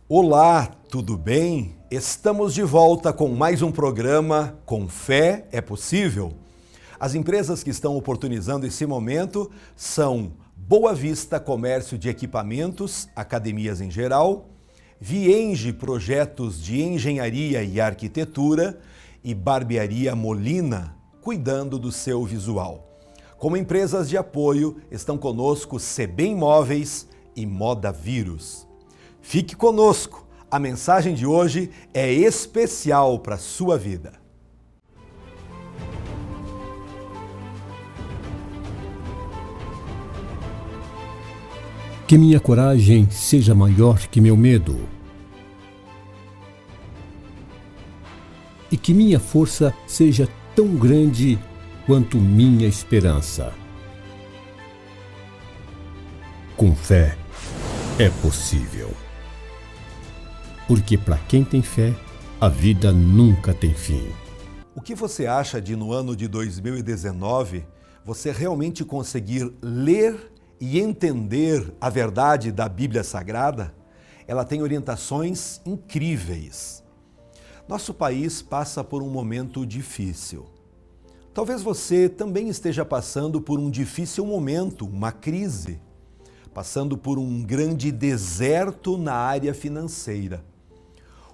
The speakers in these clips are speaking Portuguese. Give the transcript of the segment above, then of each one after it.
Olá, tudo bem? Estamos de volta com mais um programa Com Fé é Possível. As empresas que estão oportunizando esse momento são Boa Vista Comércio de Equipamentos, academias em geral, Vienge Projetos de Engenharia e Arquitetura e Barbearia Molina, cuidando do seu visual. Como empresas de apoio, estão conosco CB Imóveis e Moda Vírus. Fique conosco, a mensagem de hoje é especial para a sua vida. Que minha coragem seja maior que meu medo. E que minha força seja tão grande quanto minha esperança. Com fé é possível. Porque para quem tem fé, a vida nunca tem fim. O que você acha de no ano de 2019 você realmente conseguir ler e entender a verdade da Bíblia Sagrada? Ela tem orientações incríveis. Nosso país passa por um momento difícil. Talvez você também esteja passando por um difícil momento, uma crise, passando por um grande deserto na área financeira.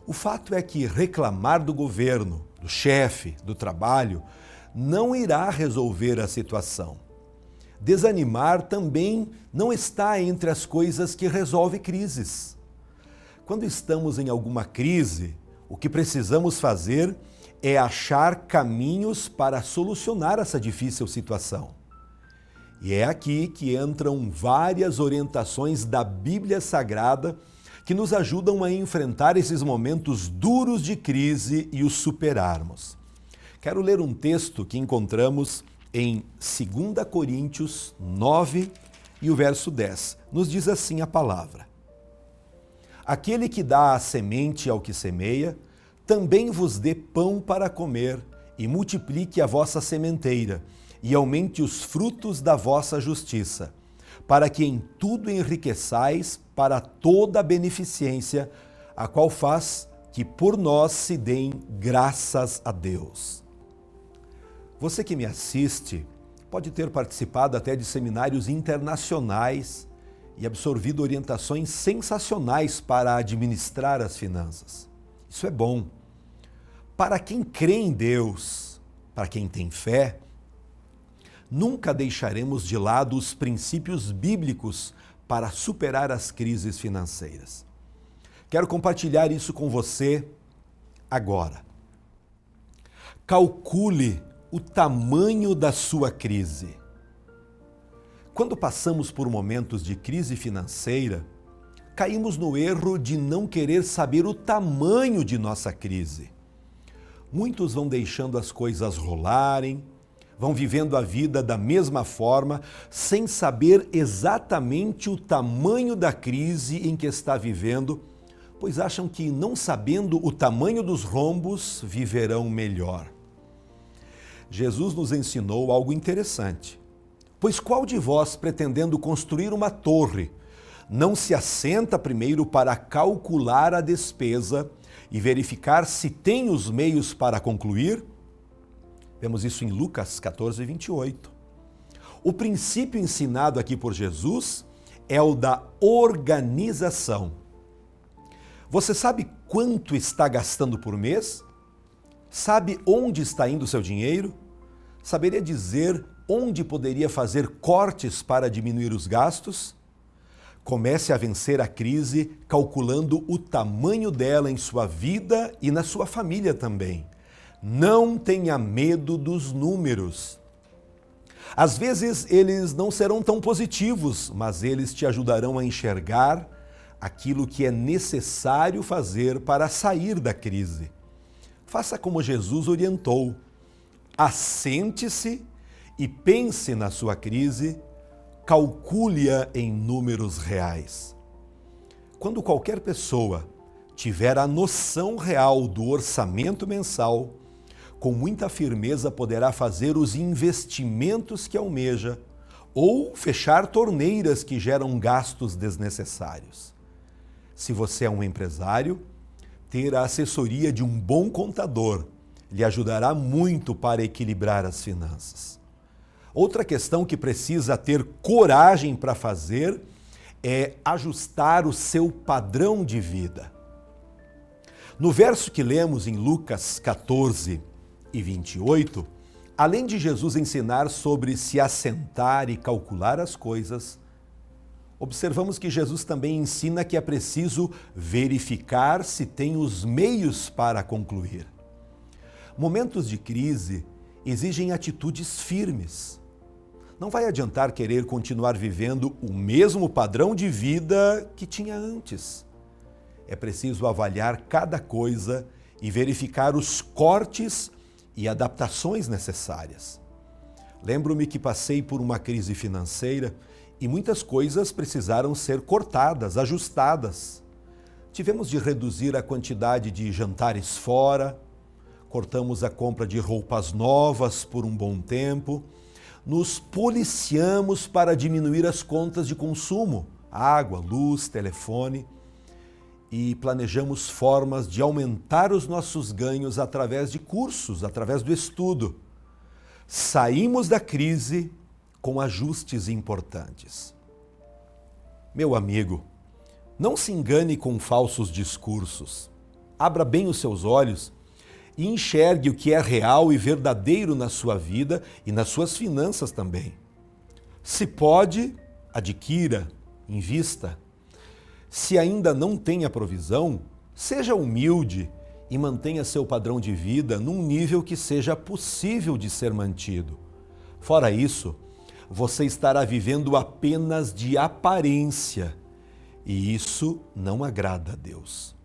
O fato é que reclamar do governo, do chefe, do trabalho, não irá resolver a situação. Desanimar também não está entre as coisas que resolvem crises. Quando estamos em alguma crise, o que precisamos fazer é achar caminhos para solucionar essa difícil situação. E é aqui que entram várias orientações da Bíblia Sagrada que nos ajudam a enfrentar esses momentos duros de crise e os superarmos. Quero ler um texto que encontramos em 2 Coríntios 9 e o verso 10. Nos diz assim a palavra: Aquele que dá a semente ao que semeia, também vos dê pão para comer e multiplique a vossa sementeira e aumente os frutos da vossa justiça, para que em tudo enriqueçais para toda a beneficência, a qual faz que por nós se deem graças a Deus. Você que me assiste pode ter participado até de seminários internacionais e absorvido orientações sensacionais para administrar as finanças. Isso é bom. Para quem crê em Deus, para quem tem fé, nunca deixaremos de lado os princípios bíblicos para superar as crises financeiras. Quero compartilhar isso com você agora. Calcule o tamanho da sua crise. Quando passamos por momentos de crise financeira, caímos no erro de não querer saber o tamanho de nossa crise. Muitos vão deixando as coisas rolarem, vão vivendo a vida da mesma forma, sem saber exatamente o tamanho da crise em que está vivendo, pois acham que, não sabendo o tamanho dos rombos, viverão melhor. Jesus nos ensinou algo interessante. Pois qual de vós, pretendendo construir uma torre, não se assenta primeiro para calcular a despesa e verificar se tem os meios para concluir? Vemos isso em Lucas 14, 28. O princípio ensinado aqui por Jesus é o da organização. Você sabe quanto está gastando por mês? Sabe onde está indo o seu dinheiro? Saberia dizer onde poderia fazer cortes para diminuir os gastos? Comece a vencer a crise calculando o tamanho dela em sua vida e na sua família também. Não tenha medo dos números. Às vezes eles não serão tão positivos, mas eles te ajudarão a enxergar aquilo que é necessário fazer para sair da crise. Faça como Jesus orientou. Assente-se e pense na sua crise, calcule-a em números reais. Quando qualquer pessoa tiver a noção real do orçamento mensal, com muita firmeza poderá fazer os investimentos que almeja ou fechar torneiras que geram gastos desnecessários. Se você é um empresário, ter a assessoria de um bom contador lhe ajudará muito para equilibrar as finanças. Outra questão que precisa ter coragem para fazer é ajustar o seu padrão de vida. No verso que lemos em Lucas 14 e 28, além de Jesus ensinar sobre se assentar e calcular as coisas, observamos que Jesus também ensina que é preciso verificar se tem os meios para concluir. Momentos de crise exigem atitudes firmes. Não vai adiantar querer continuar vivendo o mesmo padrão de vida que tinha antes. É preciso avaliar cada coisa e verificar os cortes e adaptações necessárias. Lembro-me que passei por uma crise financeira e muitas coisas precisaram ser cortadas, ajustadas. Tivemos de reduzir a quantidade de jantares fora, cortamos a compra de roupas novas por um bom tempo, nos policiamos para diminuir as contas de consumo, água, luz, telefone, e planejamos formas de aumentar os nossos ganhos através de cursos, através do estudo. Saímos da crise com ajustes importantes. Meu amigo, não se engane com falsos discursos. Abra bem os seus olhos e enxergue o que é real e verdadeiro na sua vida e nas suas finanças também. Se pode, adquira, invista. Se ainda não tem a provisão, seja humilde e mantenha seu padrão de vida num nível que seja possível de ser mantido. Fora isso, você estará vivendo apenas de aparência e isso não agrada a Deus.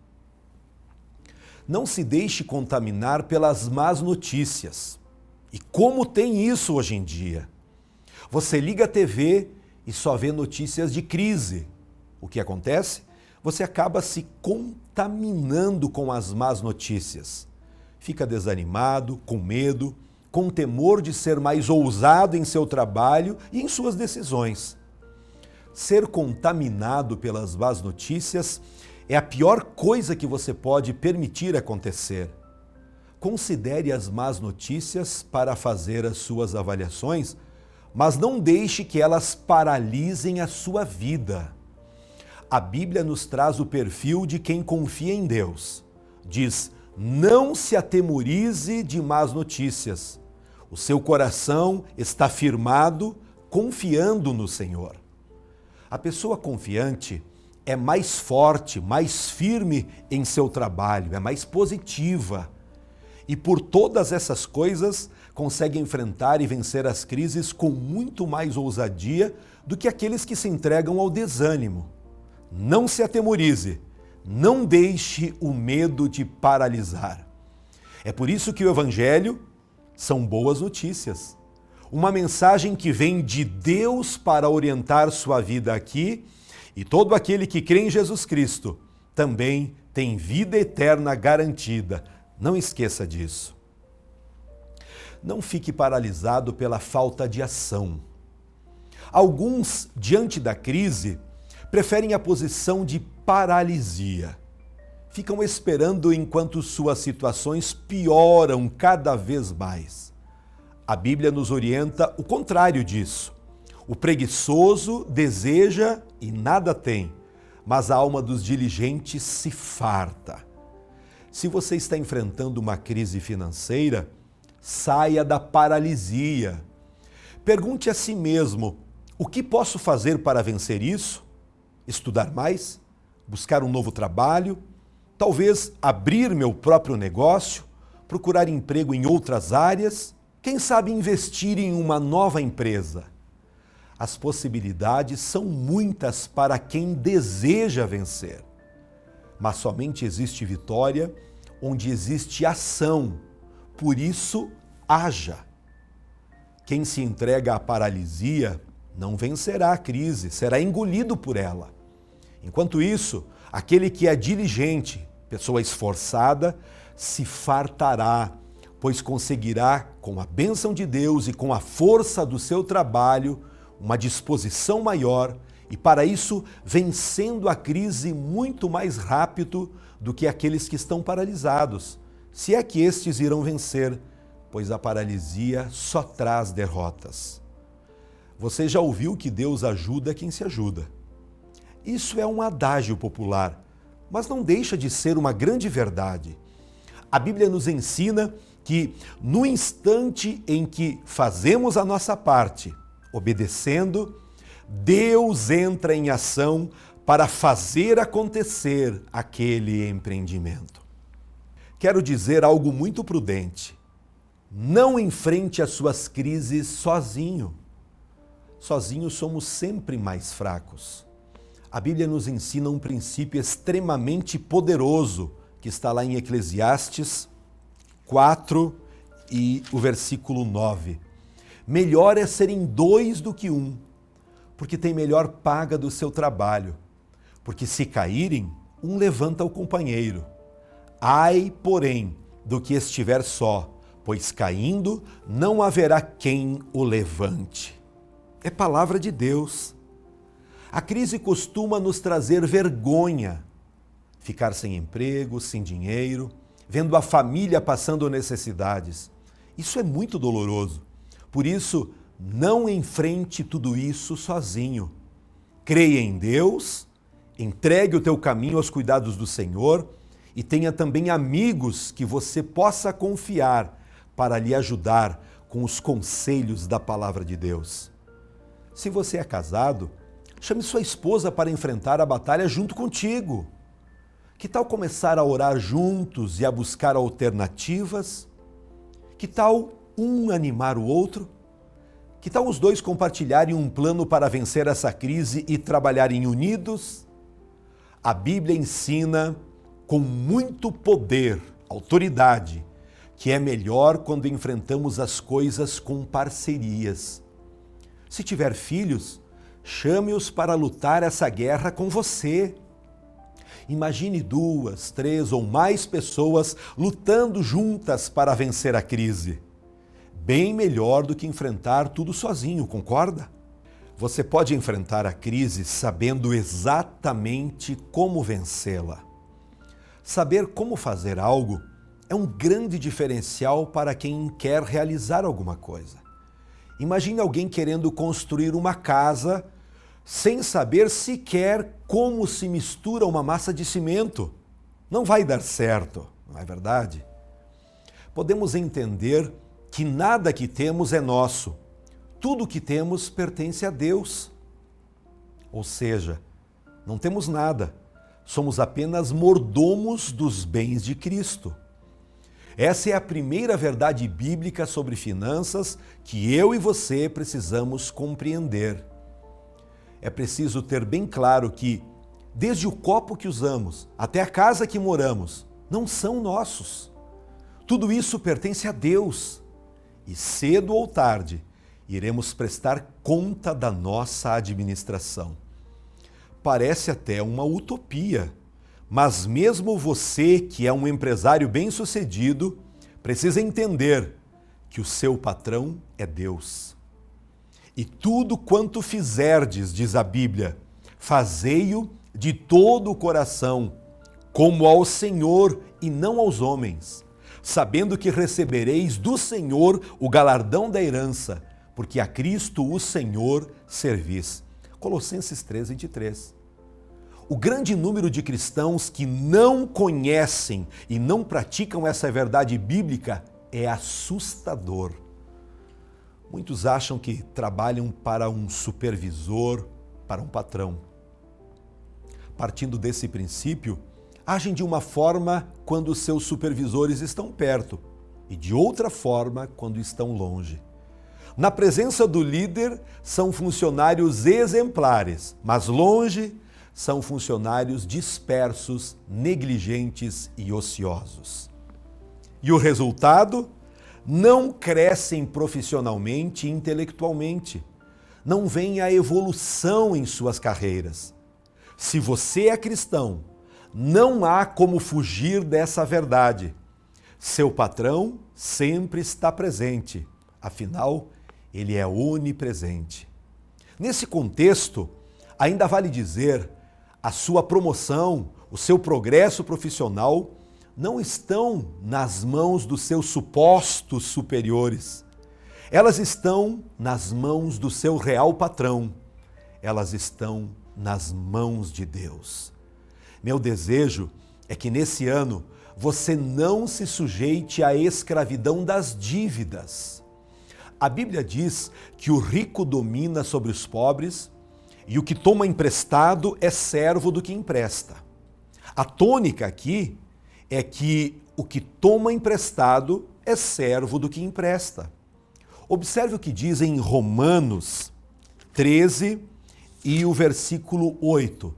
Não se deixe contaminar pelas más notícias. E como tem isso hoje em dia? Você liga a TV e só vê notícias de crise. O que acontece? Você acaba se contaminando com as más notícias. Fica desanimado, com medo, com temor de ser mais ousado em seu trabalho e em suas decisões. Ser contaminado pelas más notícias é a pior coisa que você pode permitir acontecer. Considere as más notícias para fazer as suas avaliações, mas não deixe que elas paralisem a sua vida. A Bíblia nos traz o perfil de quem confia em Deus. Diz: não se atemorize de más notícias. O seu coração está firmado, confiando no Senhor. A pessoa confiante é mais forte, mais firme em seu trabalho, é mais positiva. E por todas essas coisas, consegue enfrentar e vencer as crises com muito mais ousadia do que aqueles que se entregam ao desânimo. Não se atemorize, não deixe o medo te paralisar. É por isso que o Evangelho são boas notícias. Uma mensagem que vem de Deus para orientar sua vida aqui, e todo aquele que crê em Jesus Cristo também tem vida eterna garantida. Não esqueça disso. Não fique paralisado pela falta de ação. Alguns, diante da crise, preferem a posição de paralisia. Ficam esperando enquanto suas situações pioram cada vez mais. A Bíblia nos orienta o contrário disso. O preguiçoso deseja e nada tem, mas a alma dos diligentes se farta. Se você está enfrentando uma crise financeira, saia da paralisia. Pergunte a si mesmo: o que posso fazer para vencer isso? Estudar mais? Buscar um novo trabalho? Talvez abrir meu próprio negócio? Procurar emprego em outras áreas? Quem sabe investir em uma nova empresa? As possibilidades são muitas para quem deseja vencer. Mas somente existe vitória onde existe ação. Por isso, haja. Quem se entrega à paralisia não vencerá a crise, será engolido por ela. Enquanto isso, aquele que é diligente, pessoa esforçada, se fartará, pois conseguirá, com a bênção de Deus e com a força do seu trabalho, uma disposição maior E para isso, vencendo a crise muito mais rápido do que aqueles que estão paralisados, se é que estes irão vencer, pois a paralisia só traz derrotas. Você já ouviu que Deus ajuda quem se ajuda. Isso é um adágio popular, mas não deixa de ser uma grande verdade. A Bíblia nos ensina que no instante em que fazemos a nossa parte, obedecendo, Deus entra em ação para fazer acontecer aquele empreendimento. Quero dizer algo muito prudente. Não enfrente as suas crises sozinho. Sozinhos somos sempre mais fracos. A Bíblia nos ensina um princípio extremamente poderoso, que está lá em Eclesiastes 4 e o versículo 9. Melhor é serem dois do que um, porque tem melhor paga do seu trabalho. Porque se caírem, um levanta o companheiro. Ai, porém, do que estiver só, pois caindo não haverá quem o levante. É palavra de Deus. A crise costuma nos trazer vergonha. Ficar sem emprego, sem dinheiro, vendo a família passando necessidades. Isso é muito doloroso. Por isso, não enfrente tudo isso sozinho. Creia em Deus, entregue o teu caminho aos cuidados do Senhor e tenha também amigos que você possa confiar para lhe ajudar com os conselhos da palavra de Deus. Se você é casado, chame sua esposa para enfrentar a batalha junto contigo. Que tal começar a orar juntos e a buscar alternativas? Que tal um animar o outro? Que tal os dois compartilharem um plano para vencer essa crise e trabalharem unidos? A Bíblia ensina com muito poder, autoridade, que é melhor quando enfrentamos as coisas com parcerias. Se tiver filhos, chame-os para lutar essa guerra com você. Imagine 2, 3 ou mais pessoas lutando juntas para vencer a crise. Bem melhor do que enfrentar tudo sozinho, concorda? Você pode enfrentar a crise sabendo exatamente como vencê-la. Saber como fazer algo é um grande diferencial para quem quer realizar alguma coisa. Imagine alguém querendo construir uma casa sem saber sequer como se mistura uma massa de cimento. Não vai dar certo, não é verdade? Podemos entender que nada que temos é nosso. Tudo que temos pertence a Deus. Ou seja, não temos nada. Somos apenas mordomos dos bens de Cristo. Essa é a primeira verdade bíblica sobre finanças que eu e você precisamos compreender. É preciso ter bem claro que, desde o copo que usamos até a casa que moramos, não são nossos. Tudo isso pertence a Deus. E cedo ou tarde, iremos prestar conta da nossa administração. Parece até uma utopia, mas mesmo você, que é um empresário bem-sucedido, precisa entender que o seu patrão é Deus. E tudo quanto fizerdes, diz a Bíblia, fazei-o de todo o coração, como ao Senhor e não aos homens, sabendo que recebereis do Senhor o galardão da herança, porque a Cristo o Senhor servis. Colossenses 3:23. O grande número de cristãos que não conhecem e não praticam essa verdade bíblica é assustador. Muitos acham que trabalham para um supervisor, para um patrão. Partindo desse princípio, agem de uma forma quando seus supervisores estão perto e de outra forma quando estão longe. Na presença do líder, são funcionários exemplares, mas longe são funcionários dispersos, negligentes e ociosos. E o resultado? Não crescem profissionalmente e intelectualmente. Não vem a evolução em suas carreiras. Se você é cristão, não há como fugir dessa verdade. Seu patrão sempre está presente, afinal, ele é onipresente. Nesse contexto, Ainda vale dizer, a sua promoção, o seu progresso profissional não estão nas mãos dos seus supostos superiores. Elas estão nas mãos do seu real patrão. Elas estão nas mãos de Deus. Meu desejo é que nesse ano você não se sujeite à escravidão das dívidas. A Bíblia diz que o rico domina sobre os pobres e o que toma emprestado é servo do que empresta. A tônica aqui é que o que toma emprestado é servo do que empresta. Observe o que diz em Romanos 13 e o versículo 8.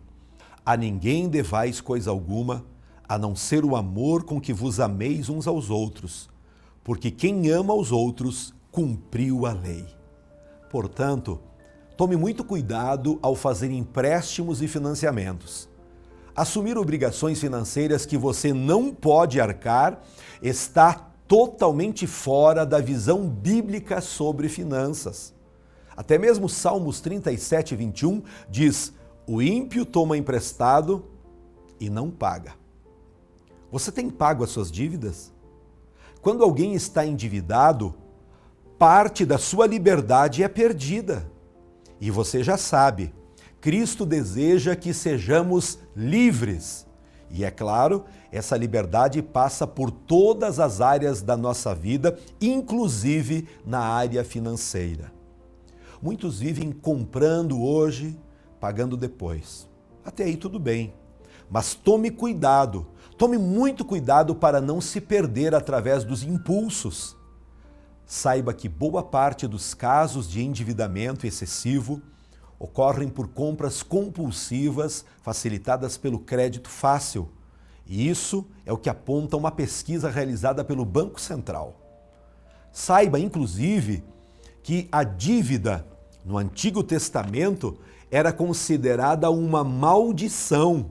A ninguém devais coisa alguma, a não ser o amor com que vos ameis uns aos outros, porque quem ama aos outros cumpriu a lei. Portanto, tome muito cuidado ao fazer empréstimos e financiamentos. Assumir obrigações financeiras que você não pode arcar está totalmente fora da visão bíblica sobre finanças. Até mesmo Salmos 37, 21 diz: o ímpio toma emprestado e não paga. Você tem pago as suas dívidas? Quando alguém está endividado, parte da sua liberdade é perdida. E você já sabe, Cristo deseja que sejamos livres. E é claro, essa liberdade passa por todas as áreas da nossa vida, inclusive na área financeira. Muitos vivem comprando hoje, pagando depois. Até aí tudo bem, mas tome cuidado, tome muito cuidado para não se perder através dos impulsos. Saiba que boa parte dos casos de endividamento excessivo ocorrem por compras compulsivas facilitadas pelo crédito fácil. E isso é o que aponta uma pesquisa realizada pelo Banco Central. Saiba, inclusive, que a dívida no Antigo Testamento era considerada uma maldição.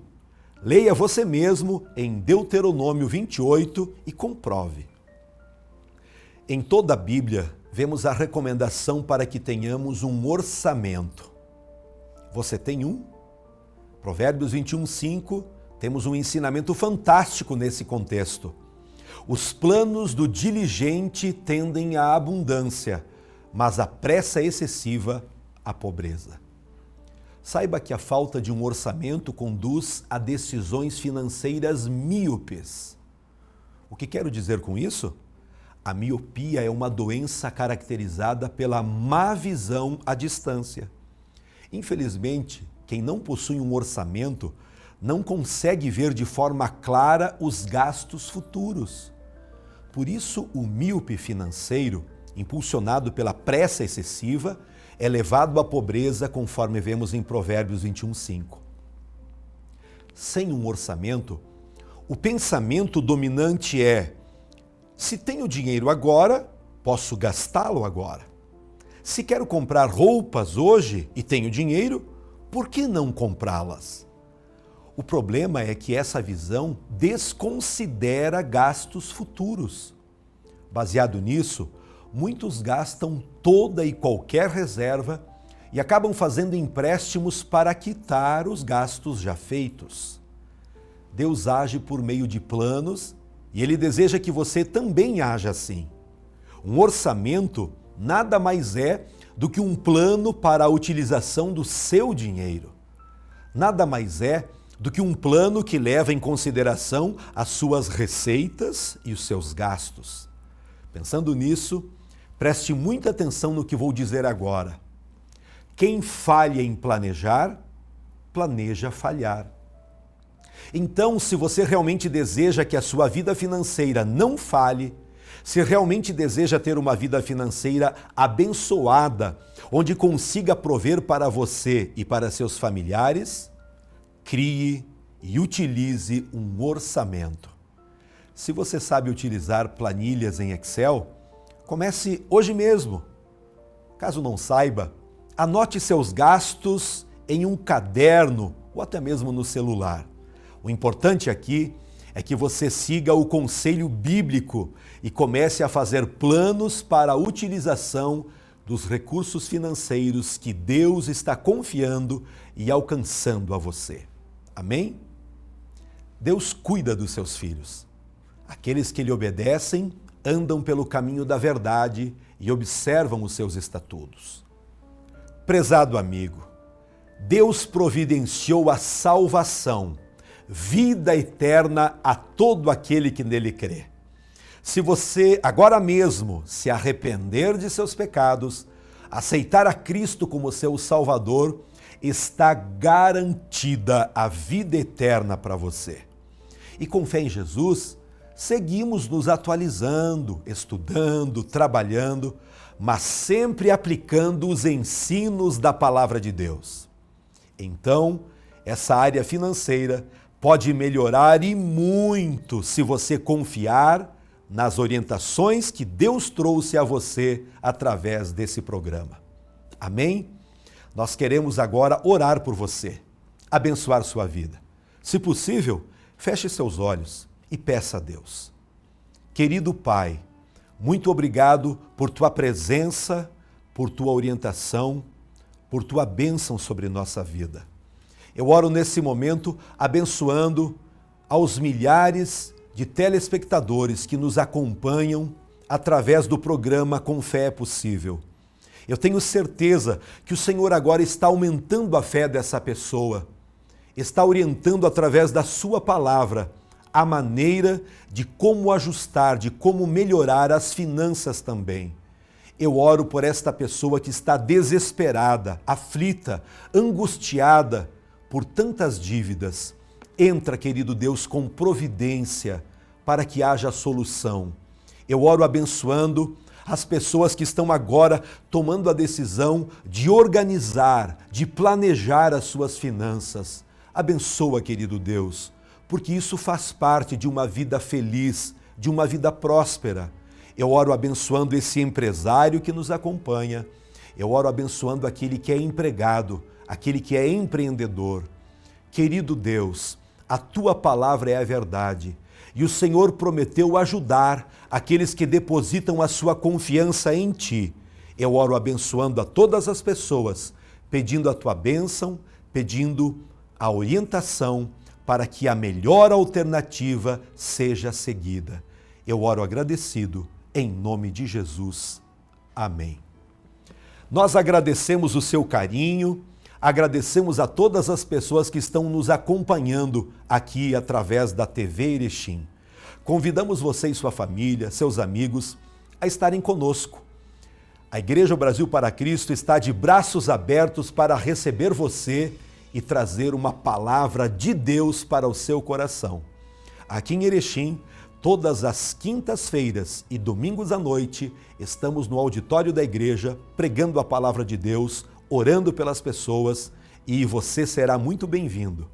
Leia você mesmo em Deuteronômio 28 e comprove. Em toda a Bíblia, vemos a recomendação para que tenhamos um orçamento. Você tem um? Provérbios 21:5, temos um ensinamento fantástico nesse contexto. Os planos do diligente tendem à abundância, mas a pressa excessiva à pobreza. Saiba que a falta de um orçamento conduz a decisões financeiras míopes. O que quero dizer com isso? A miopia é uma doença caracterizada pela má visão à distância. Infelizmente, quem não possui um orçamento não consegue ver de forma clara os gastos futuros. Por isso, o míope financeiro, impulsionado pela pressa excessiva, é levado à pobreza, conforme vemos em Provérbios 21:5. Sem um orçamento, o pensamento dominante é: se tenho dinheiro agora, posso gastá-lo agora. Se quero comprar roupas hoje e tenho dinheiro, por que não comprá-las? O problema é que essa visão desconsidera gastos futuros. Baseado nisso, muitos gastam toda e qualquer reserva e acabam fazendo empréstimos para quitar os gastos já feitos. Deus age por meio de planos e Ele deseja que você também haja assim. Um orçamento nada mais é do que um plano para a utilização do seu dinheiro. Nada mais é do que um plano que leva em consideração as suas receitas e os seus gastos. Pensando nisso, preste muita atenção no que vou dizer agora. Quem falha em planejar, planeja falhar. Então, se você realmente deseja que a sua vida financeira não falhe, se realmente deseja ter uma vida financeira abençoada, onde consiga prover para você e para seus familiares, crie e utilize um orçamento. Se você sabe utilizar planilhas em Excel, comece hoje mesmo. Caso não saiba, anote seus gastos em um caderno ou até mesmo no celular. O importante aqui é que você siga o conselho bíblico e comece a fazer planos para a utilização dos recursos financeiros que Deus está confiando e alcançando a você. Amém? Deus cuida dos seus filhos. Aqueles que lhe obedecem andam pelo caminho da verdade e observam os seus estatutos. Prezado amigo, Deus providenciou a salvação, vida eterna a todo aquele que nele crê. Se você agora mesmo se arrepender de seus pecados, aceitar a Cristo como seu Salvador, está garantida a vida eterna para você. E com fé em Jesus, seguimos nos atualizando, estudando, trabalhando, mas sempre aplicando os ensinos da Palavra de Deus. Então, essa área financeira pode melhorar e muito se você confiar nas orientações que Deus trouxe a você através desse programa. Amém? Nós queremos agora orar por você, abençoar sua vida. Se possível, feche seus olhos e peça a Deus. Querido Pai, muito obrigado por tua presença, por tua orientação, por tua bênção sobre nossa vida. Eu oro nesse momento abençoando aos milhares de telespectadores que nos acompanham através do programa Com Fé é Possível. Eu tenho certeza que o Senhor agora está aumentando a fé dessa pessoa, está orientando através da sua palavra a maneira de como ajustar, de como melhorar as finanças também. Eu oro por esta pessoa que está desesperada, aflita, angustiada por tantas dívidas. Entra, querido Deus, com providência para que haja solução. Eu oro abençoando as pessoas que estão agora tomando a decisão de organizar, de planejar as suas finanças. Abençoa, querido Deus, porque isso faz parte de uma vida feliz, de uma vida próspera. Eu oro abençoando esse empresário que nos acompanha. Eu oro abençoando aquele que é empregado, aquele que é empreendedor. Querido Deus, a tua palavra é a verdade e o Senhor prometeu ajudar aqueles que depositam a sua confiança em ti. Eu oro abençoando a todas as pessoas, pedindo a tua bênção, pedindo a orientação para que a melhor alternativa seja seguida. Eu oro agradecido em nome de Jesus. Amém. Nós agradecemos o seu carinho, agradecemos a todas as pessoas que estão nos acompanhando aqui através da TV Erechim. Convidamos você e sua família, seus amigos, a estarem conosco. A Igreja Brasil para Cristo está de braços abertos para receber você e trazer uma palavra de Deus para o seu coração. Aqui em Erechim, todas as quintas-feiras e domingos à noite, estamos no auditório da igreja, pregando a palavra de Deus, orando pelas pessoas, e você será muito bem-vindo.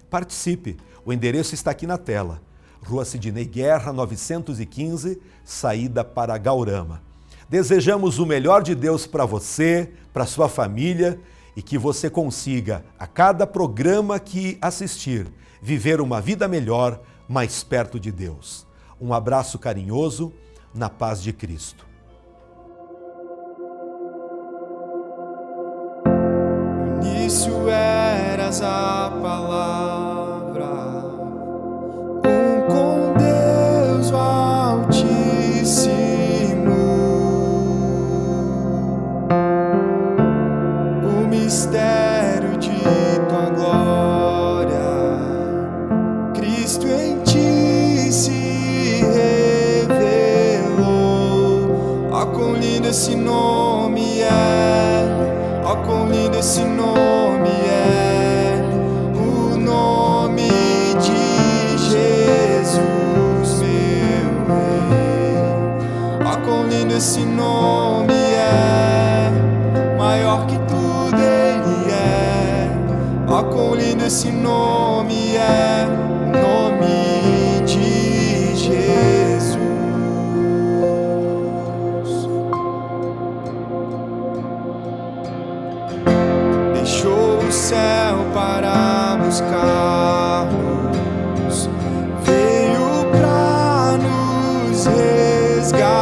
Participe, o endereço está aqui na tela. Rua Sidney Guerra, 915, saída para Gaurama. Desejamos o melhor de Deus para você, para sua família, e que você consiga, a cada programa que assistir, viver uma vida melhor, mais perto de Deus. Um abraço carinhoso, na paz de Cristo. No início eras a palavra, com Deus o Altíssimo. O mistério de tua glória, Cristo em ti se revelou. Ó, quão lindo esse nome é, ó, quão lindo esse nome é, o nome de Jesus, meu Rei. Ó, quão lindo esse nome é, maior que tudo ele é. Ó, quão lindo esse nome é, o nome de Jesus. Deixou o céu para buscar-nos, veio pra nos resgatar.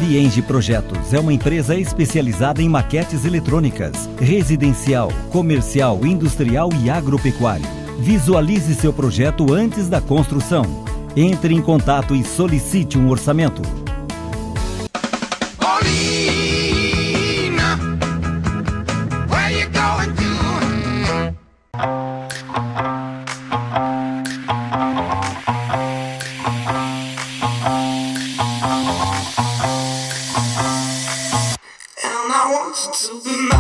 Vienge Projetos é uma empresa especializada em maquetes eletrônicas, residencial, comercial, industrial e agropecuário. Visualize seu projeto antes da construção. Entre em contato e solicite um orçamento. And I want you to be mine.